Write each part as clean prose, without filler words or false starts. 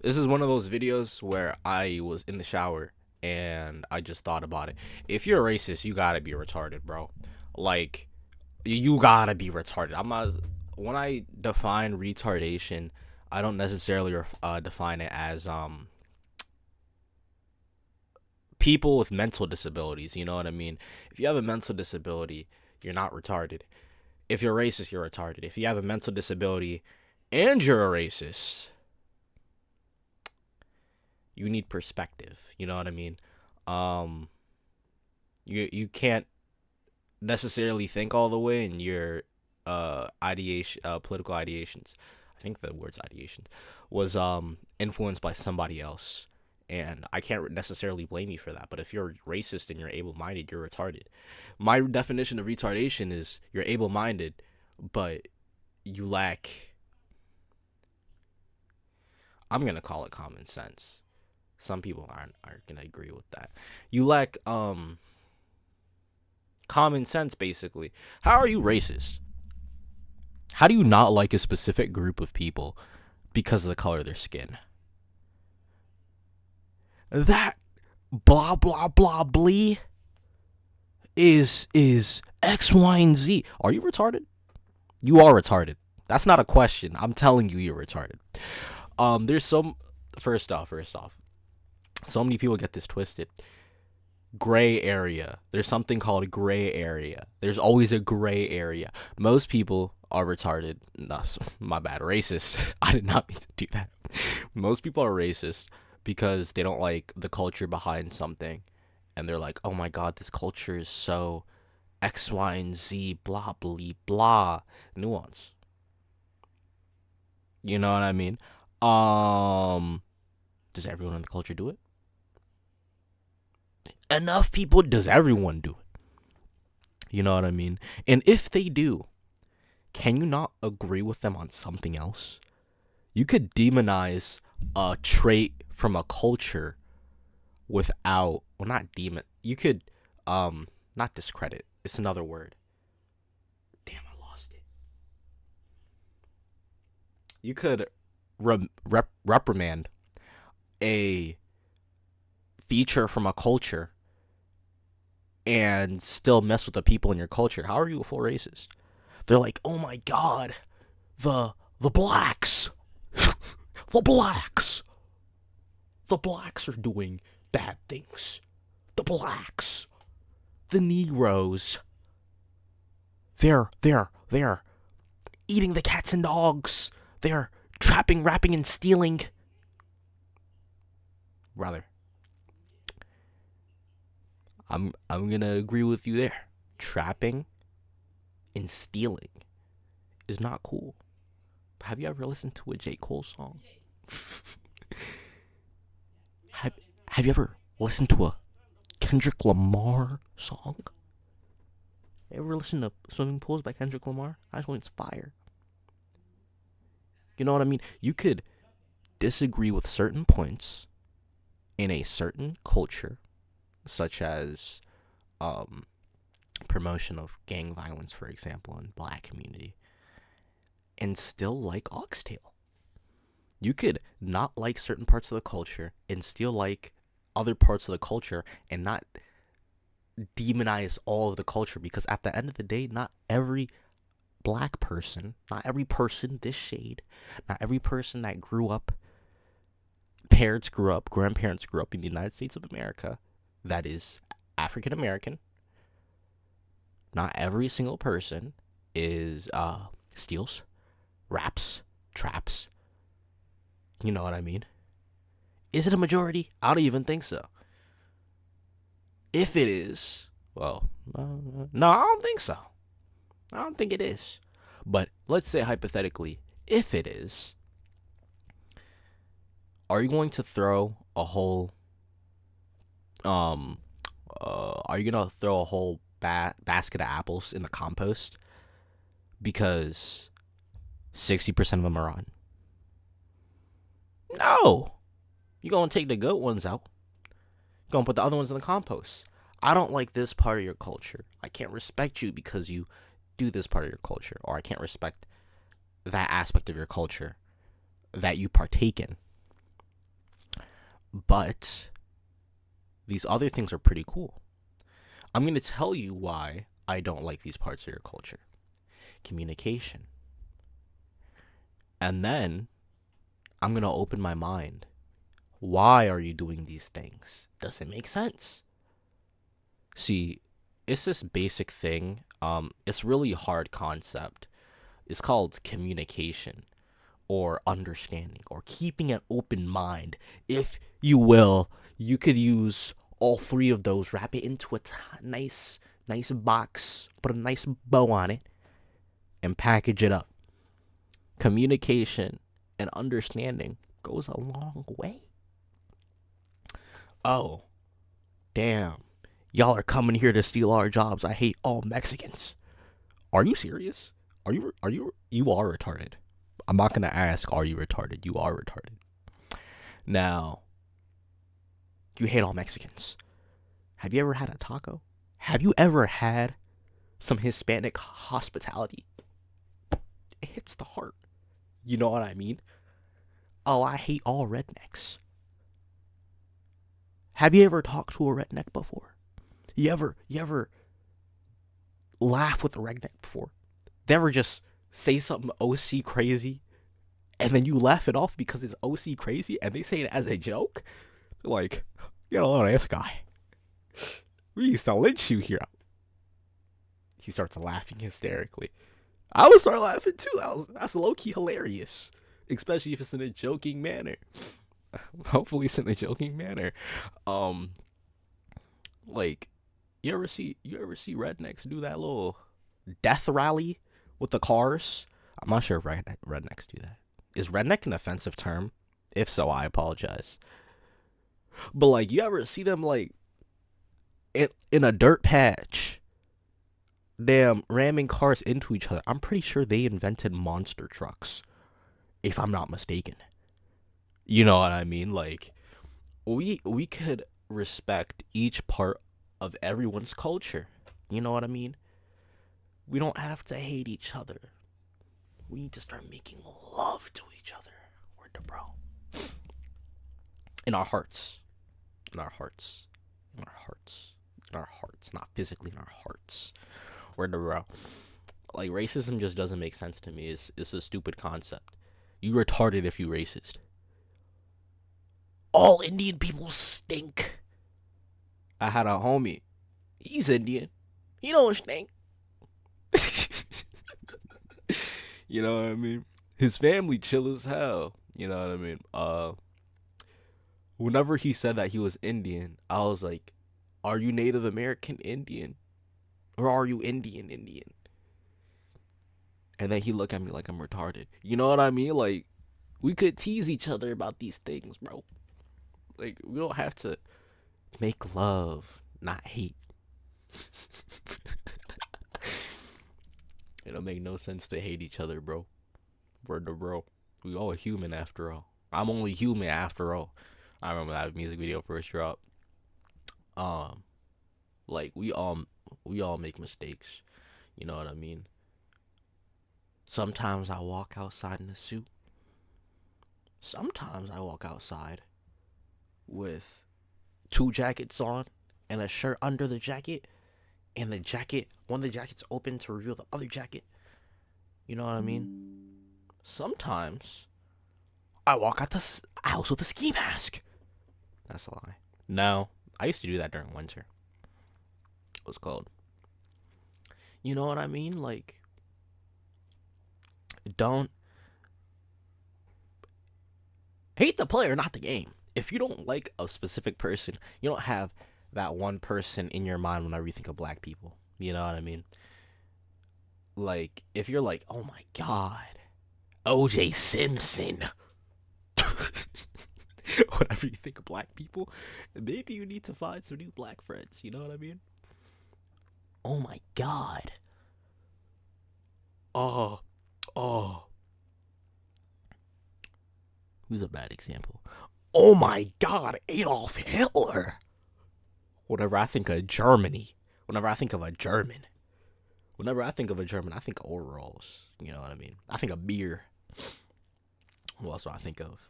This is one of those videos where I was in the shower and I just thought about it. If you're a racist, you gotta be retarded, bro. Like, you gotta be retarded. I'm not. When I define retardation, I don't necessarily define it as people with mental disabilities. You know what I mean? If you have a mental disability, you're not retarded. If you're racist, you're retarded. If you have a mental disability and you're a racist, you need perspective. You know what I mean? Um, you can't necessarily think all the way in your ideation, political ideations. I think the words ideations was influenced by somebody else, and I can't necessarily blame you for that. But if you're racist and you're able-minded, you're retarded. My definition of retardation is you're able-minded, but you lack. I'm gonna call it common sense. Some people aren't gonna agree with that. You lack common sense, basically. How are you racist? How do you not like a specific group of people because of the color of their skin? That blah blah blah blee is X, Y, and Z. Are you retarded? You are retarded. That's not a question. I'm telling you, you're retarded. There's some. First off, so many people get this twisted. Gray area. There's something called a gray area. There's always a gray area. Most people are retarded. No, my bad. Racist. I did not mean to do that. Most people are racist because they don't like the culture behind something. And they're like, oh my God, this culture is so X, Y, and Z, blah, blah, blah. Nuance. You know what I mean? Does everyone in the culture do it? Enough people. Does everyone do it? You know what I mean? And if they do, can you not agree with them on something else? You could demonize a trait from a culture without, well, not demon. You could not discredit. It's another word. Damn, I lost it. You could reprimand a feature from a culture and still mess with the people in your culture. How are you a full racist? They're like, oh my God, the blacks, the blacks, the blacks are doing bad things. The blacks, the Negroes, they're eating the cats and dogs. They're trapping, rapping, and stealing. Rather, I'm gonna agree with you there. Trapping and stealing is not cool. Have you ever listened to a J. Cole song? have Have you ever listened to a Kendrick Lamar song? Ever listen to Swimming Pools by Kendrick Lamar? I just want it's fire. You know what I mean? You could disagree with certain points in a certain culture, such as promotion of gang violence, for example, in black community, and still like oxtail. You could not like certain parts of the culture and still like other parts of the culture and not demonize all of the culture, because at the end of the day, not every black person, not every person this shade, not every person that grew up, parents grew up, grandparents grew up in the United States of America, that is African American. Not every single person is steals, raps, traps. You know what I mean? Is it a majority? I don't even think so. If it is, well, no, I don't think so. I don't think it is. But let's say hypothetically, if it is, are you going to throw a whole are you gonna throw a whole basket of apples in the compost because 60% of them are on? No. You're gonna take the good ones out. You're gonna put the other ones in the compost. I don't like this part of your culture. I can't respect you because you do this part of your culture, or I can't respect that aspect of your culture that you partake in. But these other things are pretty cool. I'm going to tell you why I don't like these parts of your culture. Communication. And then I'm going to open my mind. Why are you doing these things? Does it make sense? See, it's this basic thing. It's really hard concept. It's called communication or understanding or keeping an open mind. If you will, you could use all three of those, wrap it into a nice box, put a nice bow on it, and package it up. Communication and understanding goes a long way. Oh, damn. Y'all are coming here to steal our jobs. I hate all Mexicans. Are you serious? You are retarded. I'm not going to ask, are you retarded? You are retarded. Now, you hate all Mexicans. Have you ever had a taco? Have you ever had some Hispanic hospitality? It hits the heart. You know what I mean? Oh, I hate all rednecks. Have you ever talked to a redneck before? You ever laugh with a redneck before? They ever just say something OC crazy and then you laugh it off because it's OC crazy and they say it as a joke? Like, you gotta love this guy. We used to lynch you here. He starts laughing hysterically. I would start laughing too. That's low-key hilarious. Especially if it's in a joking manner. Hopefully it's in a joking manner. Like, you ever see rednecks do that little death rally with the cars? I'm not sure if rednecks do that. Is redneck an offensive term? If so, I apologize. But like, you ever see them like in a dirt patch, damn, ramming cars into each other? I'm pretty sure they invented monster trucks, if I'm not mistaken. You know what I mean? Like, we could respect each part of everyone's culture. You know what I mean? We don't have to hate each other. We need to start making love to each other. Word to bro. In our hearts. In our hearts. In our hearts. In our hearts. Not physically, in our hearts. Word to bro. Like, racism just doesn't make sense to me. It's a stupid concept. You retarded if you racist. All Indian people stink. I had a homie. He's Indian. He don't stink. You know what I mean? His family chill as hell. You know what I mean? Whenever he said that he was Indian, I was like, are you Native American Indian? Or are you Indian? And then he looked at me like I'm retarded. You know what I mean? Like, we could tease each other about these things, bro. Like, we don't have to make love, not hate. It don't make no sense to hate each other, bro. Word to bro. We all human after all. I'm only human after all. I remember that music video first dropped. Like, we all make mistakes. You know what I mean? Sometimes I walk outside in a suit. Sometimes I walk outside with 2 jackets on and a shirt under the jacket, and one of the jackets open to reveal the other jacket. You know what I mean? Sometimes I walk out the house with a ski mask. That's a lie. No, I used to do that during winter. It was cold. You know what I mean? Like, don't hate the player, not the game. If you don't like a specific person, you don't have that one person in your mind whenever you think of black people. You know what I mean? Like, if you're like, oh my god, OJ Simpson. Whenever you think of black people, maybe you need to find some new black friends. You know what I mean? Oh my god. Oh. Who's a bad example? Oh my god, Adolf Hitler. Whenever I think of Germany, whenever I think of a German, I think of overalls. You know what I mean? I think of beer. Who else do I think of?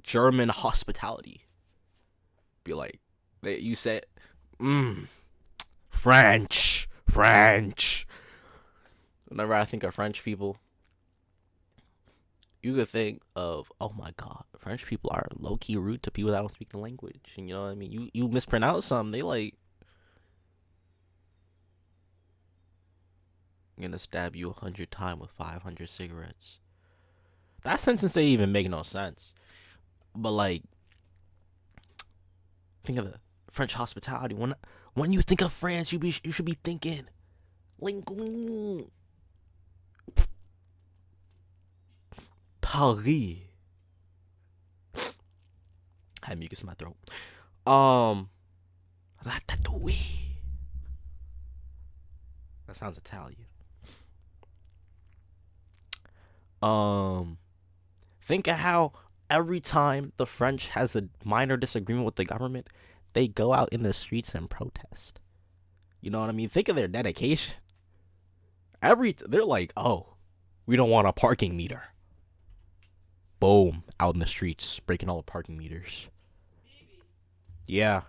German hospitality. Be like, you said, French, French. Whenever I think of French people, you could think of, oh my god, French people are low key rude to people that don't speak the language. And you know what I mean? You mispronounce something, they like, I'm gonna stab you 100 times with 500 cigarettes. That sentence ain't even make no sense. But like, think of the French hospitality. When you think of France, you should be thinking linguine, Paris. I had mucus in my throat. Ratatouille. That sounds Italian. Think of how every time the French has a minor disagreement with the government, they go out in the streets and protest. You know what I mean? Think of their dedication. They're like, oh, we don't want a parking meter. Boom, out in the streets, breaking all the parking meters. Yeah.